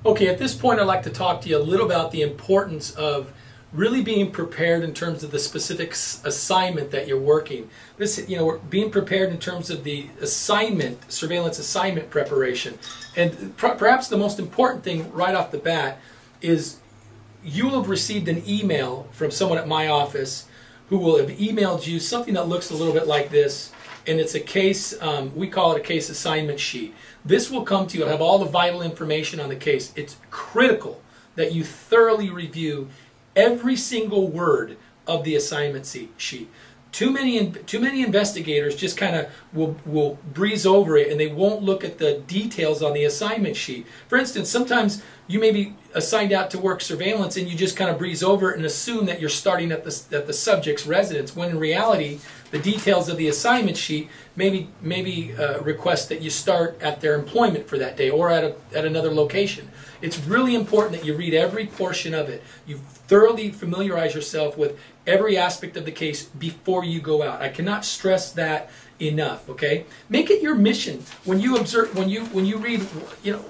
Okay, at this point I'd like to talk to you a little about the importance of really being prepared in terms of the specific assignment that you're working. Being prepared in terms of the assignment, surveillance assignment preparation. And perhaps the most important thing right off the bat is you will have received an email from someone at my office who will have emailed you something that looks a little bit like this. And it's a case, we call it a case assignment sheet. This will come to you, it'll have all the vital information on the case. It's critical that you thoroughly review every single word of the assignment sheet. Too many investigators just kind of will breeze over it and they won't look at the details on the assignment sheet. For instance, sometimes you may be assigned out to work surveillance and you just kind of breeze over it and assume that you're starting at the subject's residence, when in reality the details of the assignment sheet maybe request that you start at their employment for that day or at another location. It's really important that you read every portion of it. You thoroughly familiarize yourself with every aspect of the case before you go out. I cannot stress that enough, okay? Make it your mission when you observe, when you read,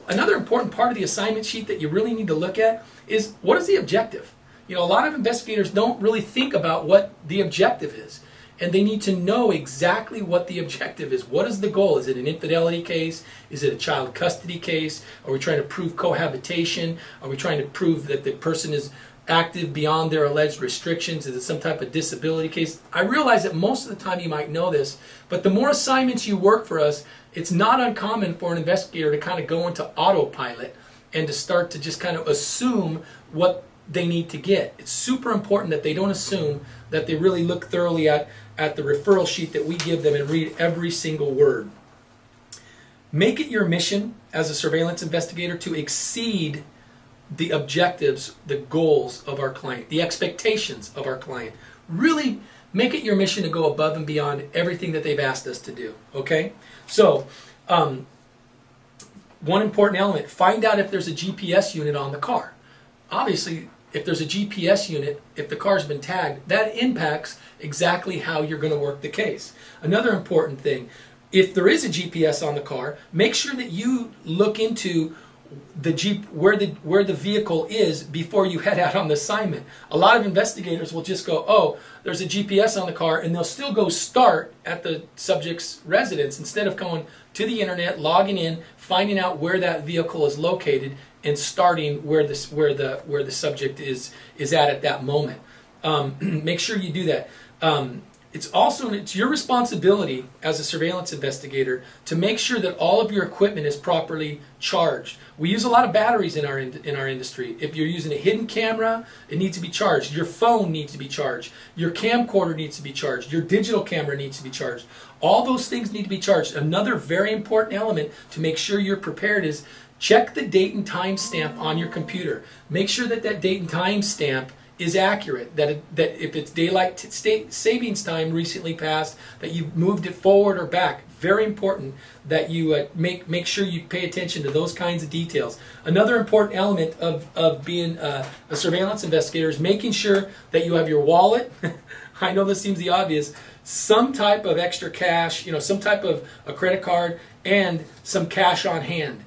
another important part of the assignment sheet that you really need to look at is, what is the objective? A lot of investigators don't really think about what the objective is. And they need to know exactly what the objective is. What is the goal? Is it an infidelity case? Is it a child custody case? Are we trying to prove cohabitation? Are we trying to prove that the person is active beyond their alleged restrictions? Is it some type of disability case? I realize that most of the time you might know this, but the more assignments you work for us, it's not uncommon for an investigator to kind of go into autopilot and to start to just kind of assume what they need to get. It's super important that they don't assume, that they really look thoroughly at the referral sheet that we give them and read every single word. Make it your mission as a surveillance investigator to exceed the objectives, the goals of our client, the expectations of our client. Really make it your mission to go above and beyond everything that they've asked us to do, okay? So, one important element, find out if there's a GPS unit on the car. Obviously, if there's a GPS unit, if the car's been tagged, that impacts exactly how you're going to work the case. Another important thing, if there is a GPS on the car, make sure that you look into the where the vehicle is before you head out on the assignment. A lot of investigators will just go, oh, there's a GPS on the car, and they'll still go start at the subject's residence instead of going to the internet, logging in, finding out where that vehicle is located, and starting where the subject is at that moment. Make sure you do that. It's your responsibility as a surveillance investigator to make sure that all of your equipment is properly charged. We use a lot of batteries in our industry. If you're using a hidden camera, it needs to be charged. Your phone needs to be charged. Your camcorder needs to be charged. Your digital camera needs to be charged. All those things need to be charged. Another very important element to make sure you're prepared is check the date and time stamp on your computer. Make sure that that date and time stamp is accurate, that if it's daylight savings time recently passed, that you've moved it forward or back. Very important that you make sure you pay attention to those kinds of details. Another important element of being a surveillance investigator is making sure that you have your wallet. I know this seems the obvious. Some type of extra cash, some type of a credit card, and some cash on hand.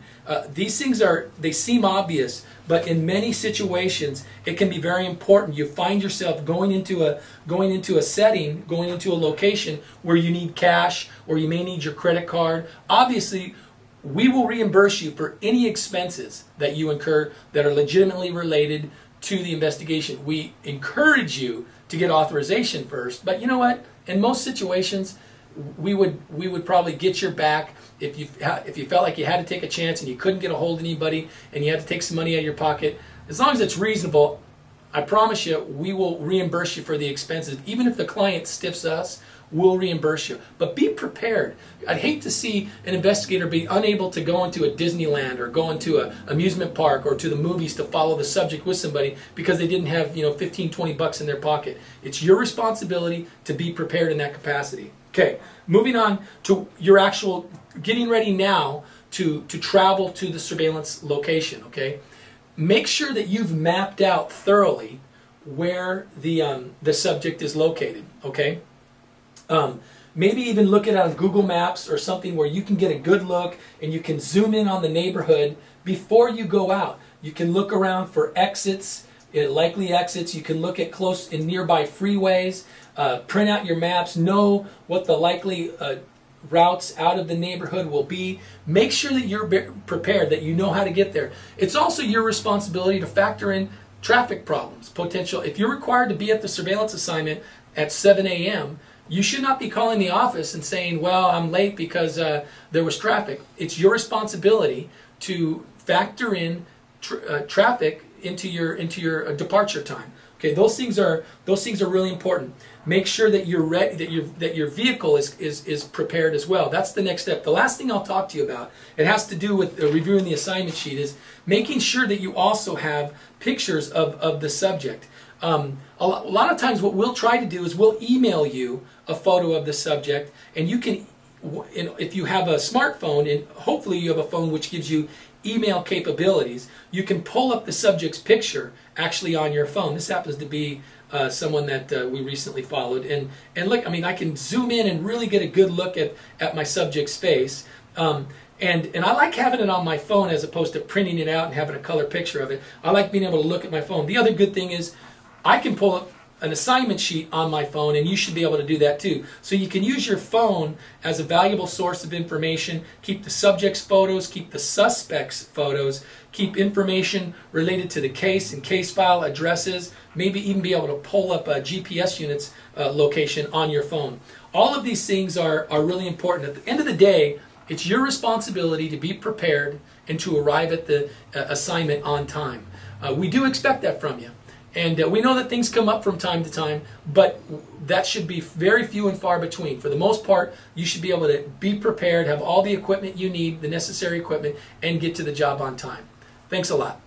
These things they seem obvious, but in many situations it can be very important. You find yourself going into a setting, going into a location where you need cash or you may need your credit card. Obviously, we will reimburse you for any expenses that you incur that are legitimately related to the investigation. We encourage you to get authorization first, but you know what? In most situations, we would probably get your back if you felt like you had to take a chance and you couldn't get a hold of anybody and you had to take some money out of your pocket. As long as it's reasonable, I promise you we will reimburse you for the expenses. Even if the client stiffs us, we'll reimburse you. But be prepared. I'd hate to see an investigator be unable to go into a Disneyland or go into an amusement park or to the movies to follow the subject with somebody because they didn't have 15, 20 bucks in their pocket. It's your responsibility to be prepared in that capacity. Okay, moving on to your actual getting ready now to travel to the surveillance location, okay? Make sure that you've mapped out thoroughly where the subject is located, okay? maybe even look at it on Google Maps or something where you can get a good look and you can zoom in on the neighborhood before you go out. You can look around for exits, likely exits. You can look at close and nearby freeways, print out your maps, know what the likely routes out of the neighborhood will be. Make sure that you're prepared, that you know how to get there. It's also your responsibility to factor in traffic problems, potential. If you're required to be at the surveillance assignment at 7 a.m., you should not be calling the office and saying, well, I'm late because there was traffic. It's your responsibility to factor in traffic into your departure time. Okay, those things are really important. Make sure that you're ready, that your vehicle is prepared as well. That's the next step. The last thing I'll talk to you about, it has to do with reviewing the assignment sheet, is making sure that you also have pictures of the subject. A lot of times what we'll try to do is we'll email you a photo of the subject, and you can, if you have a smartphone, and hopefully you have a phone which gives you email capabilities, you can pull up the subject's picture actually on your phone. This happens to be someone that we recently followed, and look, I mean, I can zoom in and really get a good look at my subject's face, and I like having it on my phone as opposed to printing it out and having a color picture of it. I like being able to look at my phone. The other good thing is I can pull up an assignment sheet on my phone, and you should be able to do that too. So you can use your phone as a valuable source of information. Keep the subject's photos, keep the suspect's photos, keep information related to the case and case file addresses, maybe even be able to pull up a GPS unit's location on your phone. All of these things are really important. At the end of the day, it's your responsibility to be prepared and to arrive at the assignment on time. We do expect that from you. And we know that things come up from time to time, but that should be very few and far between. For the most part, you should be able to be prepared, have all the equipment you need, the necessary equipment, and get to the job on time. Thanks a lot.